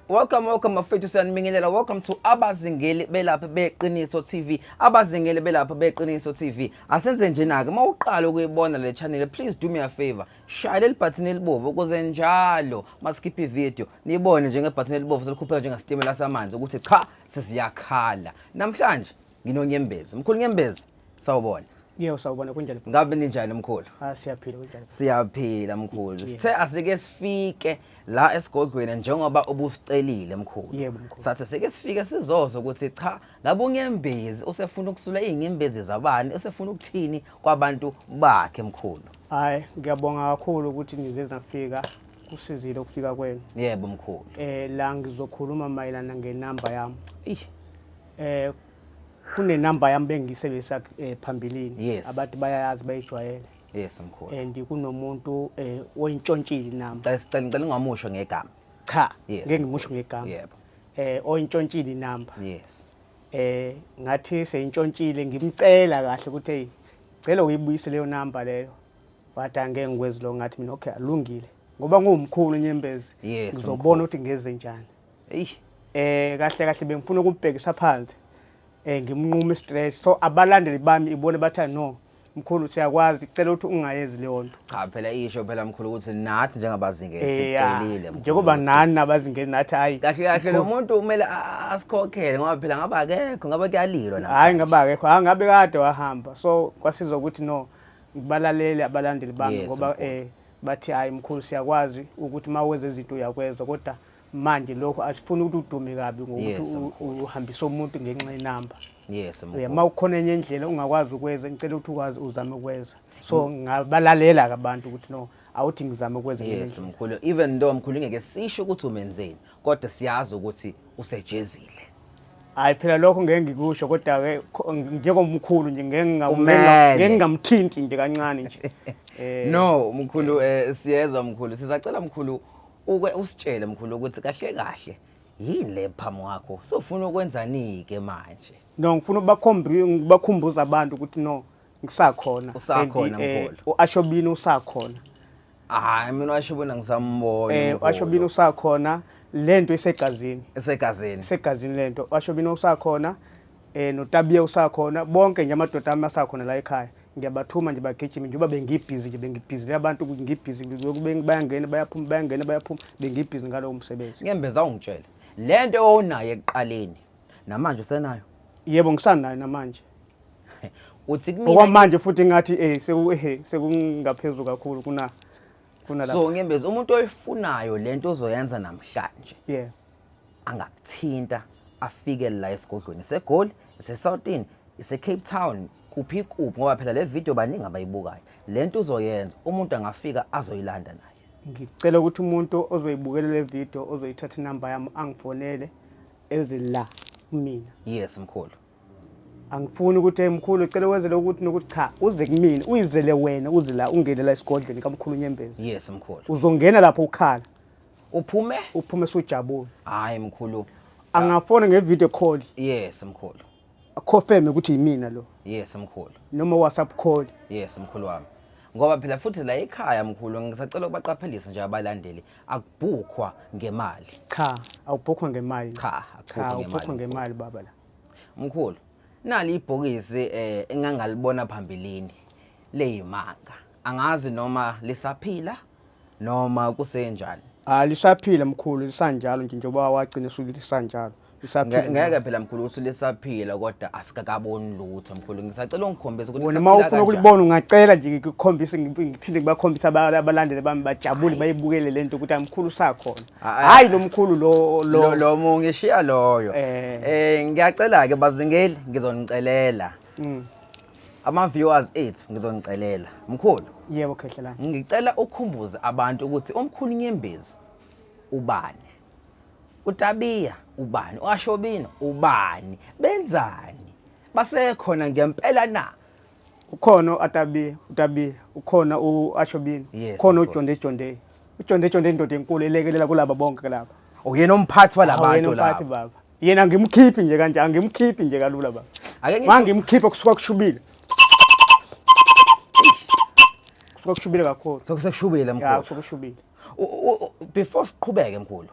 Welcome mafethu siyanibingelela. Welcome to Abazingeli belapha beqiniso TV. Abazingeli belapha beqiniso TV. Asenze njena ke mawuqala ukuyibona le channel, please do me a favor. Shaya le button elibovu ukuze njalo maskip video nibone njenge button elibovu selikhupheka njengastimela samanzi ukuthi cha sesiyakhala. Namhlanje nginonyembezi. Mkhulu Nyembezi, sawubona. Yebo sawubona kunjani? Ngabe ninjani mkhulu? Siyaphila kunjani? Siyaphila mkhulu. Sithe asike sifike la esigodlweni njengoba obusicelile mkhulu. Yebo mkhulu. Sathi sike sifike sizozo ukuthi cha ngabe uNyembezi usefuna ukusula izinyembezi zabani, usefuna ukuthini kwabantu bakhe mkhulu. Hayi ngiyabonga kakhulu ukuthi nize nafika. Kusizile ukufika kwenu. Yebo mkhulu. La ngizokhuluma mayelana ngenamba yami. Kune number yami bengisebenzisa phambilini abantu bayayazi bayijwayele. Yes mkhulu. And kunomuntu oyintshontshile namba. Ngicela ungamusho ngegama. Cha, ngeke ngimusho ngegama. Yebo. Oyintshontsile namba. Yes. Ngathi seyintshontsile ngimcela kahle ukuthi hey cela uyibuyise leyo number leyo. Wathi angeke ngikwenze lo ngathi mina okay alungile. Ngoba ngumkhulu Nyembezi. Ngizobona ukuthi ngeze njani. Kahle bengifuna ukubhekisa phansi. Ngimnqume stress so abalandeli bami ibone bathi no mkhulu siyakwazi cela ukuthi ungayezi leyo nto. Cha phela isho phela mkhulu ukuthi nathi njengabazingeli sicelile mkhulu. Njengoba nani nabazingeli nathi hayi kahle lo muntu kumele asikhokhele ngoba phela ngaba akekho ngabe kuyalilwa namhlanje. Hayi ngaba akekho ngabe kade wahamba so kwasiza ukuthi no ngibalalele abalandeli bami ngoba bathi hayi mkhulu siyakwazi ukuthi mawenze izinto uyakwezwa kodwa manje lokho asifuni ukuthi udume kabi ngokuthi uhambise umuntu ngenxa yenamba. Yes mkhulu. Mawukhona enye indlela ungakwazi ukweza ngicela ukuthi ukwazi uzame ukweza. So ngabalalela abantu ukuthi no awuthi ngizame ukweza ngendlela. Yes mkhulu, even though mkhulu ngeke sisho ukuthi umenzeni kodwa siyazi ukuthi usejezile. Hayi phela lokho ngeke ngikusho kodwa ke njengomkhulu nje ngeke ngingamthinti nje kancane nje. No mkhulu siyezwa mkhulu sizacela mkhulu uke usitshele mkhulu ukuthi kahle yini le phamo wakho sofuna ukwenzani ke manje. No ngifuna ukubakhumbuza abantu ukuthi no ngisakhona mkhulu. uAshobini usakhona. Hayi mina uAshobini ngisambona. uAshobini usakhona lento esegazini. Esegazini lento uAshobini usakhona noTabiya usakhona bonke nje amadoda ami asakhona la ekhaya. Ngiyabathuma nje bagijime njengoba bengibhizi abantu ngibhizi bayangena bayaphuma bengibhizi ngalowo msebenzi. Nyembezi awungitshela lento onayo ekuqaleni namanje usenayo? Yebo ngisanayo namanje. Uthi kumina okwamanje futhi ngathi sekungaphezulu kakhulu kuna lapha. So Nyembezi umuntu oyifunayo lento ozoyenza namhlanje angakuthinta afike la esigodlweni seGoli eseSouthern eseCape Town kuphi ngoba phela le video baningi abayibukayo lento uzoyenza umuntu angafika azoyilanda naye. Ngicela ukuthi umuntu ozoyibukela le video ozoyithatha inamba yami angifonele ezila kumina. Yes mkhulu. Angifuni ukuthi mkhulu ucela wenzele ukuthi nokuthi cha uze kumina uyizele wena uze la ungene la esigodlweni kaMkhulu Nyembezi. Yes mkhulu. Uzongena lapho ukhala uphume sujabule. Hayi mkhulu angafona ngevideo call. Yes mkhulu. Confirm ukuthi yimina lo. Yes mkhulu. Noma WhatsApp call. Yes mkhulu wami. Ngoba phela futhi la ekhaya mkhulu ngisacela ukubaqaphelisa nje abalandeli akubhukhwa ngemali. Cha awubhukhwa ngemali. Cha akubhukhwa ngemali baba la. Mkhulu nali ibhokisi engangalibona phambilini leyimanga. Angazi noma lisaphila noma kusenjani. Lisaphila mkhulu lisanjalo nje njengoba wagcina sukuthi lisanjalo. Ngeke phela mkhulu uthi lisaphila kodwa asikakaboni lutho mkhulu ngisacela ungikhombise ukuthi wena mawufuna ukulibona ungacela nje ngikukhombise ngiphinde ngibakhombisa abalandeli bami bajabule bayibukele lento ukuthi amkhulu sakhona. Hayi lo mkhulu lo mungishiya loyo. Ngiyacela ke bazingeli ngizonicelela. Ama viewers ethu ngizonicelela mkhulu. Yebo khehlela. Ngicela ukhumbuze abantu ukuthi umkhulu Nyembezi ubani? uTabiya ubani? uAshobini ubani? Benzani? Basekhona ngempela na? Ukhona uTabiya, ukhona uAshobini, khona uJonde. uJonde indoda enkulu elekelela kulabo bonke laba. Yena umphathi walabantu laba. Umphathi baba. Yena ngimkhiphi nje kanje, angimkhiphi nje kalula baba. Mangimkhipha kusuka kushubile. Kusuka kushubile kakhulu. Sokushubile mkhulu. Kusuka kushubile. Before siqhubeke mkhulu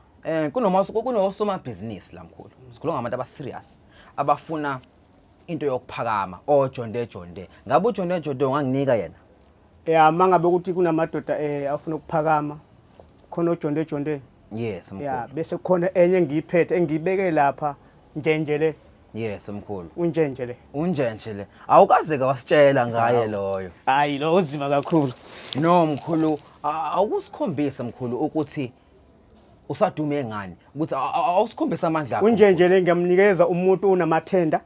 kunosomabhizinisi la mkhulu. Sikhuluma ngabantu abaserious abafuna into yokuphakama ojonde. Ngabe ujonde unganginika yena? Mangabe ukuthi kunamadoda afuna ukuphakama khona ojonde. Yes mkhulu. Bese khona enye engiyiphethe engiyibeke lapha njenjele. Yes mkhulu. Unjenjele. Awukaze ka wasitshela ngaye loyo. Hayi lo uzima kakhulu. No mkhulu, awukusikhombisa mkhulu ukuthi usadume ngani ukuthi awusikhombisa amandla akho. Unjenjele ngiyamnikeza umuntu unamathenda,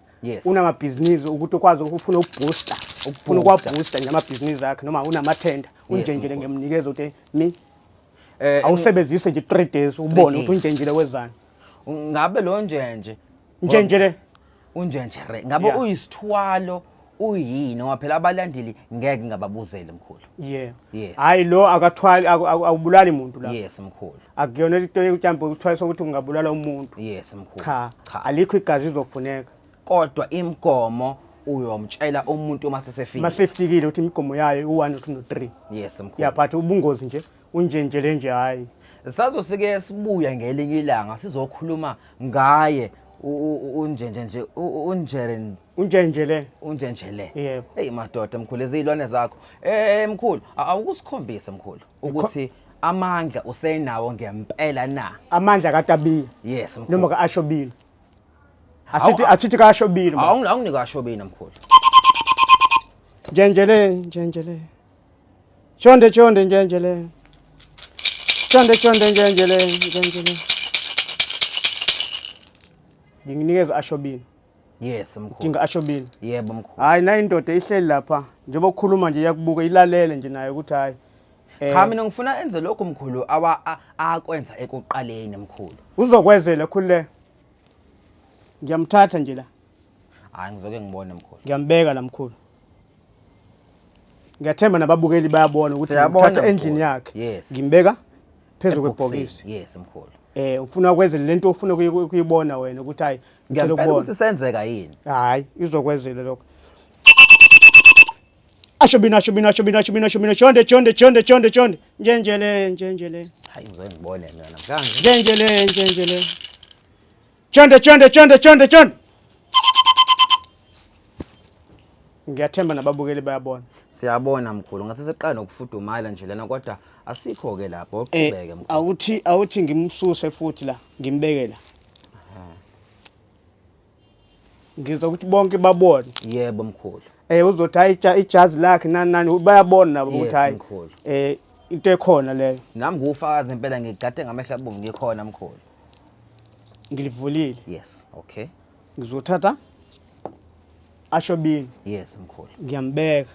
unamabhizinisi ukuthi ukwazi ukufuna ukubooster, ukufuna ukwabooster nje amabhizinisi akhe noma unamathenda. Unjenjele ngiyamnikeza ukuthi awusebenzise nje 3 days ubone ukuthi unjenjele wezani. Ngabe lo njenjele unjenjere ngabe uyisithwalo uyini ngoba phela abalandeli ngeke ngababuzele mkhulu. Yes. Hayi lo akathwali awubulali umuntu la. Yes mkhulu. Akuyona into yokutyamba ukuthwalisa ukuthi ungabulala umuntu. Yes mkhulu. Cha, alikho igazi lizofuneka. Kodwa imigomo uyomtshela umuntu uma sesefika. Masefikile ukuthi imigomo yayo u1 2 no3. Yes mkhulu. Yaphatha ubungozi nje unjenjele nje hayi. Sazosike sibuya ngelinye ilanga sizokhuluma ngaye unjenjele. Yebo. Hey madoda mkhulu ezilwane zakho. Mkhulu awukusikhombisa mkhulu ukuthi amandla usenawo ngempela na. Amandla kaTabiya. Yes mkhulu. Noma kaAshobile. Asithi kaAshobile. Awunginika Ashobile mkhulu. Njenjele. Chonde njenjele. Chonde njenjele. Nginginikeza Ashobile. Yes mkhulu. Dinga Ashobile. Yebo mkhulu. Hayi na indoda ihleli lapha njengoba ukukhuluma nje yakubuka ilalele nje nayo ukuthi hayi. Cha mina ngifuna enze lokho mkhulu akwenza ekuqaleni mkhulu. Uzokwenzela khule. Ngiyamthatha nje la. Hayi ngizoke ngibone mkhulu. Ngiyambeka la mkhulu. Ngiyathemba nababukeli bayabona ukuthi ngithatha endlini yakhe. Ngimbeka phezulu kwebhokisi. Yes mkhulu. Ufuna ukwenzela lento ofuna ukuyibona wena ukuthi hayi ngicela ukubona ukuthi senzeka yini. Hayi izokwenzela lokho. Ashobina chonde njenjele. Hayi ngizoke ngibone mina namhlanje. Njenjele. Chonde. Ngiyathemba nababukeli bayabona. Siyabona mkhulu ngathi seqala nokufudumala nje lana kodwa asikho ke lapho uqhubeke mkhulu. Awuthi ngimsuse futhi la ngimbeke la. Ngizokuthi bonke babone. Yebo mkhulu. Uzothi hayi ijazi lakhe nani bayabona nabo ukuthi hayi. Into ekhona leyo. Nami ngufakazi impela ngigade ngamehla abomvu ngikhona mkhulu. Ngilivulile. Yes, okay. Ngizothatha Ashobile. Yes mkhulu. Ngiyambeka.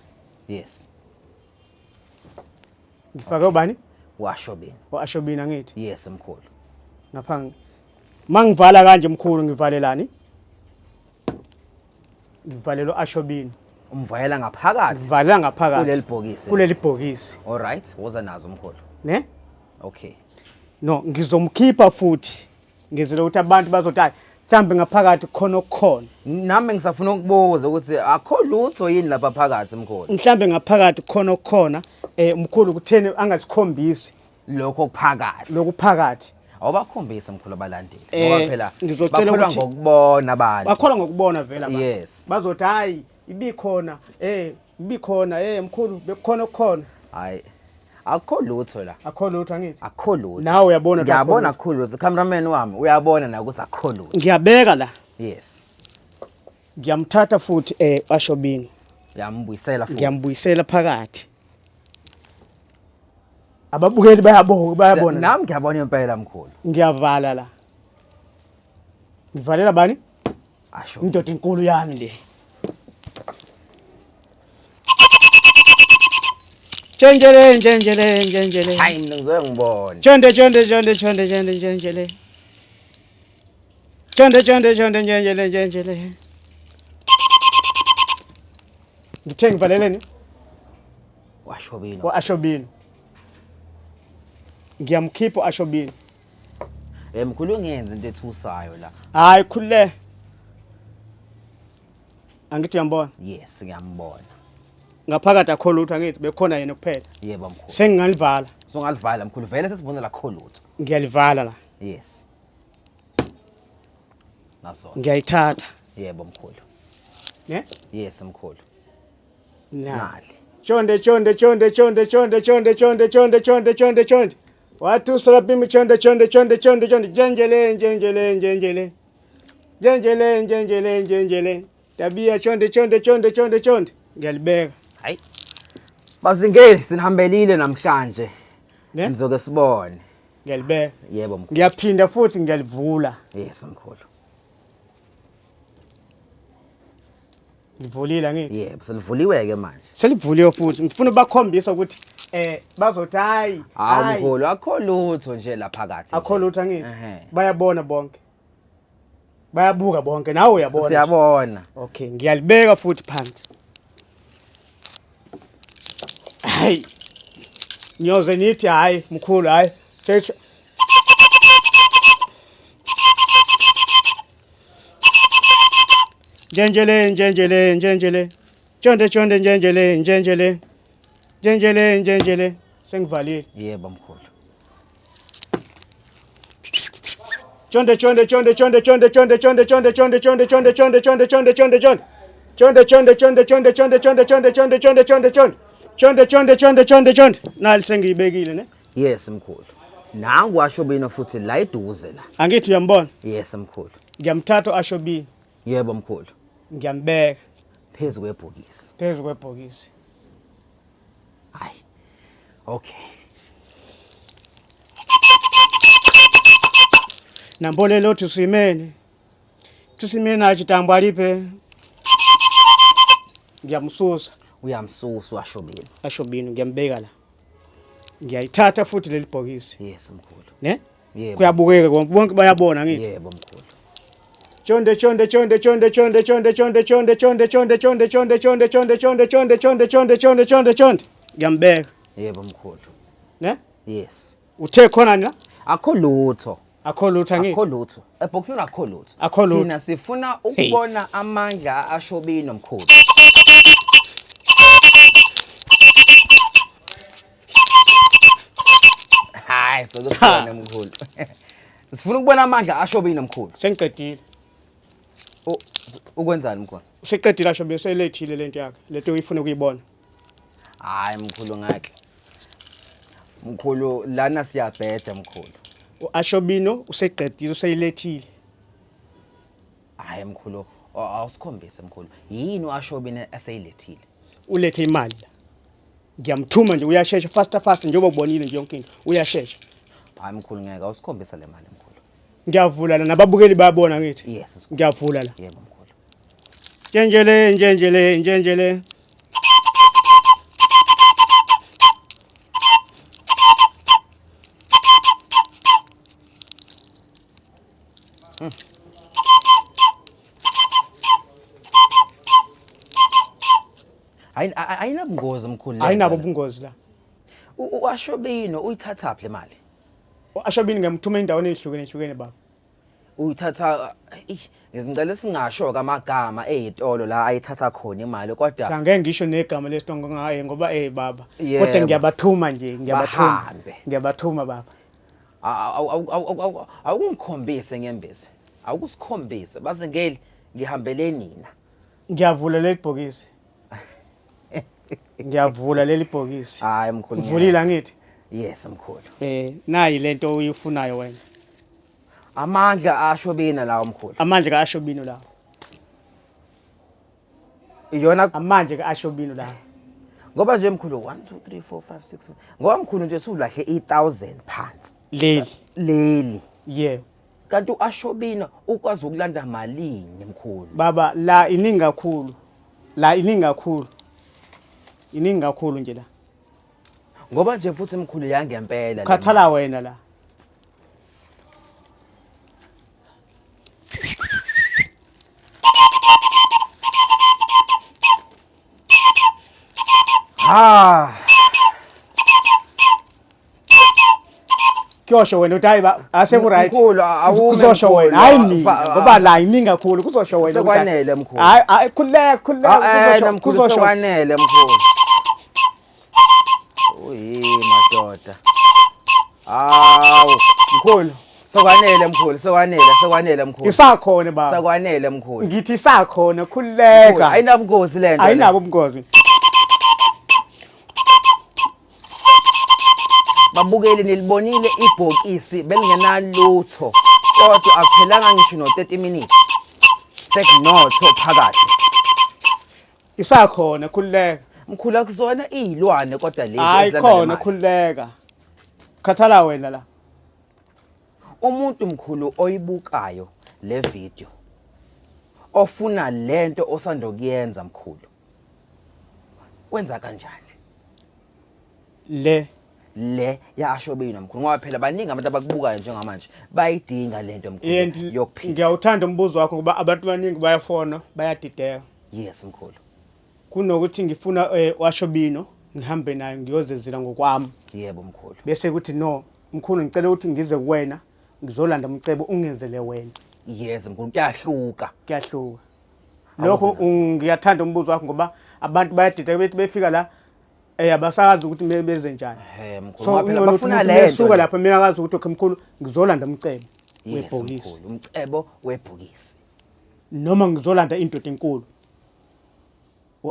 Yes. Ngifake ubani? Ashobile. Ashobile angithi? Yes mkhulu. Ngapha mangivala kanje mkhulu ngivalelani? Ngivalelo Ashobile. Umvalela ngaphakathi. Ngivalela ngaphakathi. Kuleli bhokisi. All right, woza nazo mkhulu. Ne? Okay. No, ngizomkhipha futhi. Ngizele ukuthi abantu bazothi hayi mhlambe ngaphakathi khona okukhona. Nami ngisafuna ukubuza ukuthi akho lutho yini lapha phakathi mkhulu. Mhlambe ngaphakathi khona okukhona umkhulu kutheni angasikhombisi lokho phakathi. Lokho phakathi. Awubakhombisa mkhulu abalandeli ngoba phela ngizocela ukuthi ngokubona abantu. Bakhola ngokubona vela abantu. Yes. Bazothi hayi ibikhona mkhulu bekukhona okukhona. Hayi. Akho lutho la. Akho lutho angithi? Akho lutho. Nawe uyabona ukuthi ngiyabona akho lutho. Cameraman wami uyabona na ukuthi akho lutho. Ngiyabeka la. Yes. Ngiyamthatha futhi Ashobile. Ngiyambuyisela phakathi. Ababukeli bayabona. Nami ngiyabona impela mkhulu. Ngiyavala la. Ngivalela bani? Ashobile. Indoda enkulu yami le. Njenjele. Hayi mina ngizoke ngibone. Chonde njenjele. Chonde. Ngithe ngivaleleni? Ashobile. Ngiyamkhipha Ashobile. Mkhulu ngiyenze into ethusayo la. Hayi khule. Angithi uyambona? Yes, ngiyambona. Ngaphakathi akho lutho angithi bekhona yena kuphela. Yebo mkhulu. Sengingalivala. Songalivala mkhulu vele sesibonela akho lutho. Ngiyalivala la. Yes. Naso. Ngiyayithatha. Yebo mkhulu. Ne? Yes mkhulu. Nali. Chonde. Watu sarabimi chonde. Njenjele. Tabia chonde. Ngiyalibeka. Hayi. Bazingeli sinihambelile namhlanje. Ne? Nizoke sibone. Ngiyalibeka. Yebo mkhulu. Ngiyaphinda futhi ngiyalivula. Yes mkhulu. Ngivulile ngithi. Yebo selivuliwe ke manje. Selivuliwe futhi. Ngifuna bakhombisa ukuthi bazothi hayi. Mkhulu akho lutho nje la phakathi. Akho lutho ngithi. Bayabona bonke. Bayabuka bonke nawe uyabona. Siyabona. Okay, ngiyalibeka futhi phansi. Hayi. Nyoze nithi hayi mkhulu hayi. Njenjele. Chonde njenjele. Sengivalile. Yebo mkhulu. Chonde. Nali sengiyibekile ne? Yes mkhulu. Nangu ashobino futhi la iduze la. Angithi uyambona? Yes mkhulu. Ngiyamthatha ashobini. Yebo mkhulu. Ngiyambeka Phezu kwebhokisi. phezu kwebhokisi. Hayi. Okay. Nambonelo tusimene. Tusimene achitambo alipe. Ngiyamsusa. Uyamsusa ashobino. Ashobini ngiyambeka la. Ngiyayithatha futhi leli bhokisi. Yes mkhulu. Ne? Yebo. Kuyabukeka bonke bayabona ngithi. Yebo mkhulu. Chonde. Ngiyambeka. Yebo mkhulu. Ne? Yes. Uthe khona la? Akho lutho. Akho lutho ngithi. Akho lutho. Ebhokisini akho lutho. Akho lutho. Thina sifuna ukubona amandla ashobino mkhulu. Hayi sokubona mkhulu. Sifuna ukubona amandla ashobino mkhulu. Sengiqedile. Ukwenzani mkhulu? Useqedile ashobini selethile lento yakhe. Lento uyifuna ukuyibona. Hayi mkhulu ngake. Mkhulu lana siyabheda mkhulu. Ashobino useqedile useyilethile. Hayi mkhulu awusikhombise mkhulu. Yini uashobini aseyilethile? Ulethe imali la. Ngiyamthuma nje uyashesha fast njengoba ubonile nje yonke into. Uyashesha. Hayi mkhulu ngeke awusikhombisa le mali mkhulu. Ngiyavula la nababukeli bayabona ngithi. Yes. Ngiyavula la. Yebo mkhulu. Njenjele. Ayinabungozi mkhulu. Ayinabo ubungozi la. Uashobino uyithatha phi le mali? Ashobini ngemthuma endaweni ezihlukene baba. Uyithatha ngicela singasho kamagama ezitolo la ayithatha khona imali kodwa Ngeke ngisho negama lesonto ngaye ngoba baba. Yebo. Kodwa ngiyabathuma nje, Bahambe. Ngiyabathuma baba. Awungikhombise ngembezi. Awukusikhombise bazingeli ngihambele nina. Ngiyavula leli bhokisi. Ngiyavula leli bhokisi. Hayi mkhulu. Uvulile ngithi? Yes mkhulu. Nayi lento uyifunayo wena. Amandla ashobina lawo mkhulu. Amanje kaashobino lawo. Iyona Amanje kaashobino lawo. ngoba nje mkhulu 1 2 3 4 5 6 ngoba mkhulu nje sulahle 8000 phansi. Leli. Yebo. Kanti uashobina ukwazi ukulanda malini mkhulu? Baba la iningi kakhulu. Iningi kakhulu nje la. Ngoba nje futhi mkhulu yangempela. Khathala wena la. Kuyosho wena uthi hayi aseku right. Mkhulu awume. Kuzosho wena hayi mina ngoba la iningi kakhulu kuzosho wena. Sekwanele mkhulu. Hayi khuleka kuzosho sekwanele mkhulu. Uyi madoda. Mkhulu Sekwanele mkhulu. Isakhona baba. Sekwanele mkhulu. Ngithi isakhona khuleka. Ayinabo ubungozi lento. Ayinabo ubungozi. Babukeli nilibonile ibhokisi belingenalutho. Kodwa akuphelanga ngisho no 30 minutes. Sekunotho phakathi. Isakhona khuleka. Mkhulu akuzona izilwane kodwa lezi ayikhona khuleka. Khathala wena la. Umuntu mkhulu oyibukayo le video ofuna lento osando kuyenza mkhulu. Wenza kanjani? Le yashobina mkhulu ngoba phela baningi abantu abakubukayo njengamanje bayidinga lento mkhulu yokuphila. Ngiyawuthanda umbuzo wakho ngoba abantu baningi bayafona bayadideka. Yes mkhulu. Kunokuthi ngifuna washobino ngihambe naye ngiyozezela ngokwami. Yebo mkhulu. Bese kuthi no mkhulu ngicela ukuthi ngize kuwena ngizolanda umcebo ungenzele wena. Yes mkhulu kuyahluka. Lokho ngiyathanda umbuzo wakho ngoba abantu bayadideka bethi befika la abasakazi ukuthi beze njani. Mkhulu ngoba phela bafuna lento. Suka lapha mina akazi ukuthi okay mkhulu ngizolanda umcebo webhokisi. Umcebo webhokisi. Noma ngizolanda indoda enkulu.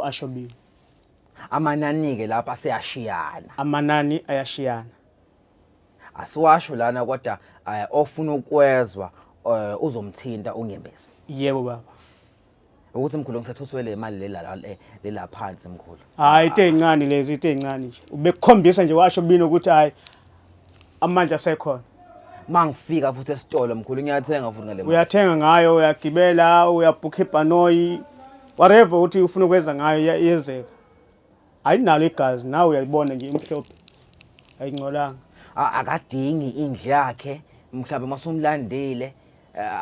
Ashobini. Amanani ke lapha seyashiyana. Amanani ayashiyana. Asiwasho lana kodwa ofuna ukwezwa uzomthinta unyembezi. Yebo baba. Ukuthi mkhulu ngisathusiwe le mali lela phansi mkhulu. Hayi into ezincane lezi into ezincane nje. Ubekukhombisa nje washobini ukuthi hayi amandla asekhona. Mangifika futhi esitolo mkhulu ngiyathenga futhi ngale mali. Uyathenga ngayo uyagibela uyabhukha ibhanoyi. Whatever uthi ufuna ukwenza ngayo yezeka. Ayinalo igazi nawe uyalibona nje imhlophe. Ayingcolanga. Akadingi indle yakhe mhlawumbe masumlandile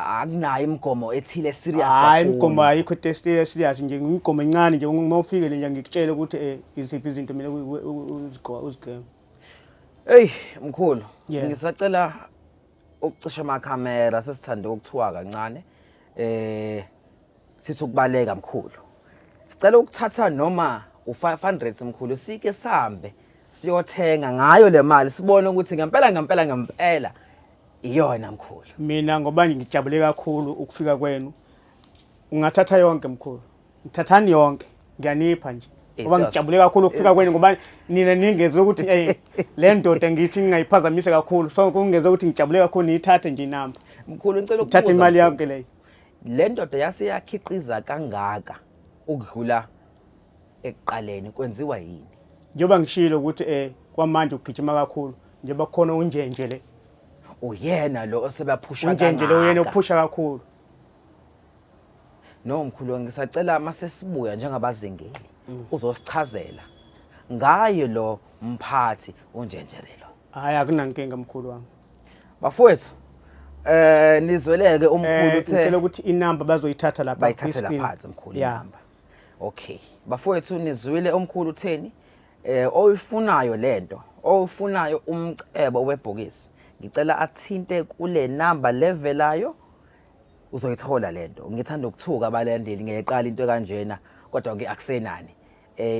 akunayo imigomo ethile serious kakhulu. Hayi imigomo ayikho test serious nje imigomo encane nje uma ufikele nje ngikutshela ukuthi iziphi izinto mina uzigame. Hey mkhulu ngisacela ukucisha amakhamera sesithanda ukuthiwa kancane sithi ukubaleka mkhulu. Sicela ukuthatha noma u500 mkhulu sike sambe siyothenga ngayo le mali sibone ukuthi ngempela iyona mkhulu. Mina ngoba ngijabule kakhulu ukufika kwenu. Ungathatha yonke mkhulu. Ngithathani yonke ngiyanipha nje. Ngoba ngijabule kakhulu ukufika kwenu ngoba nina ningeze ukuthi le ndoda ngithi ngingayiphazamise kakhulu. So kungeze ukuthi ngijabule kakhulu niyithathe nje inamba. Mkhulu ngicela ukubuza. Thatha imali yonke leyo. Le ndoda yase yakhiqiza kangaka ukudlula ekuqaleni kwenziwa yini? Njoba ngishilo ukuthi kwamanje ugijima kakhulu njengoba khona unjenje le. Uyena lo osebaphusha kangaka. Unjenje lo uyena ophusha kakhulu. No mkhulu ngisacela mase sibuya njengabazingeli uzosichazela ngaye lo mphathi unjenjerelo. Hayi akunankinga mkhulu wami. Bafowethu nizweleke umkhulu uthe ngicela ukuthi inamba bazoyithatha lapha bayithathela phansi mkhulu inamba. Okay bafowethu nizwile umkhulu utheni oyifunayo lento oyifunayo umcebo webhokisi ngicela athinte kule namba levelayo uzoyithola lento. Ngithanda ukuthuka abalandeli ngeqala into kanjena kodwa ke akusenani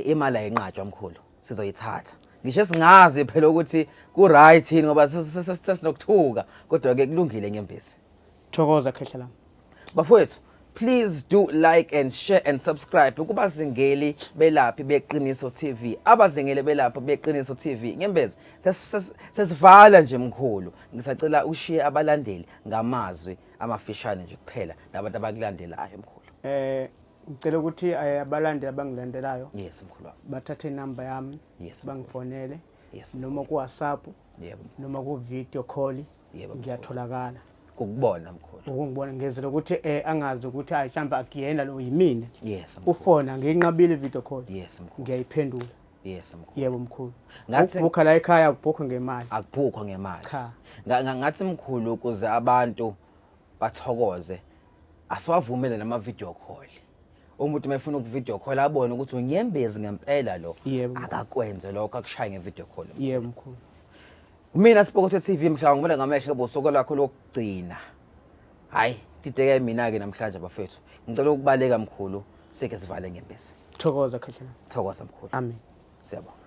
imali ayinqatshwa mkhulu sizoyithatha. Ngisho singazi phela ukuthi ku right yini ngoba sesinokuthuka kodwa ke kulungile nyembezi. Thokoza khehla lami. Bafowethu please do like and share and subscribe kubazingeli belaphi beqiniso TV. Abazingeli belaphi beqiniso TV. Nyembezi sesivala nje mkhulu. Ngisacela ushiye abalandeli ngamazwi amafishane nje kuphela nabantu abakulandelayo mkhulu. Ngicela ukuthi abalandeli abangilandelayo. Yes mkhulu. Bathathe inamba yami. Yes. Bangifonele. Yes. Noma ku WhatsApp. Yebo. Noma ku video call. Yebo. Ngiyatholakala. Ukubona mkhulu. Ukungibona ngezela ukuthi angazi ukuthi mhlamba akuyena lo yimina. Yes. Ufona nginqabile video call. Yes mkhulu. Ngiyayiphendula. Yes mkhulu. Yebo mkhulu. Ngathi ukubukha la ekhaya ubukho ngemali. Akubukho ngemali. Cha. Ngathi mkhulu ukuze abantu bathokoze asiwavumele nama video call. Umuntu mefuna ukuvideo call abone ukuthi unyembezi ngempela lo akakwenze lokho akushaye ngevideo call. Yebo mkhulu. Mina Sipokotho TV mhlawumbe ngibona ngamehlo bosuku lakho lokugcina. Hayi dideke mina ke namhlanje bafethu. Ngicela ukubaleka mkhulu sike sivale ngempesi. Thokoza khehla. Thokoza mkhulu. Amen. Siyabonga.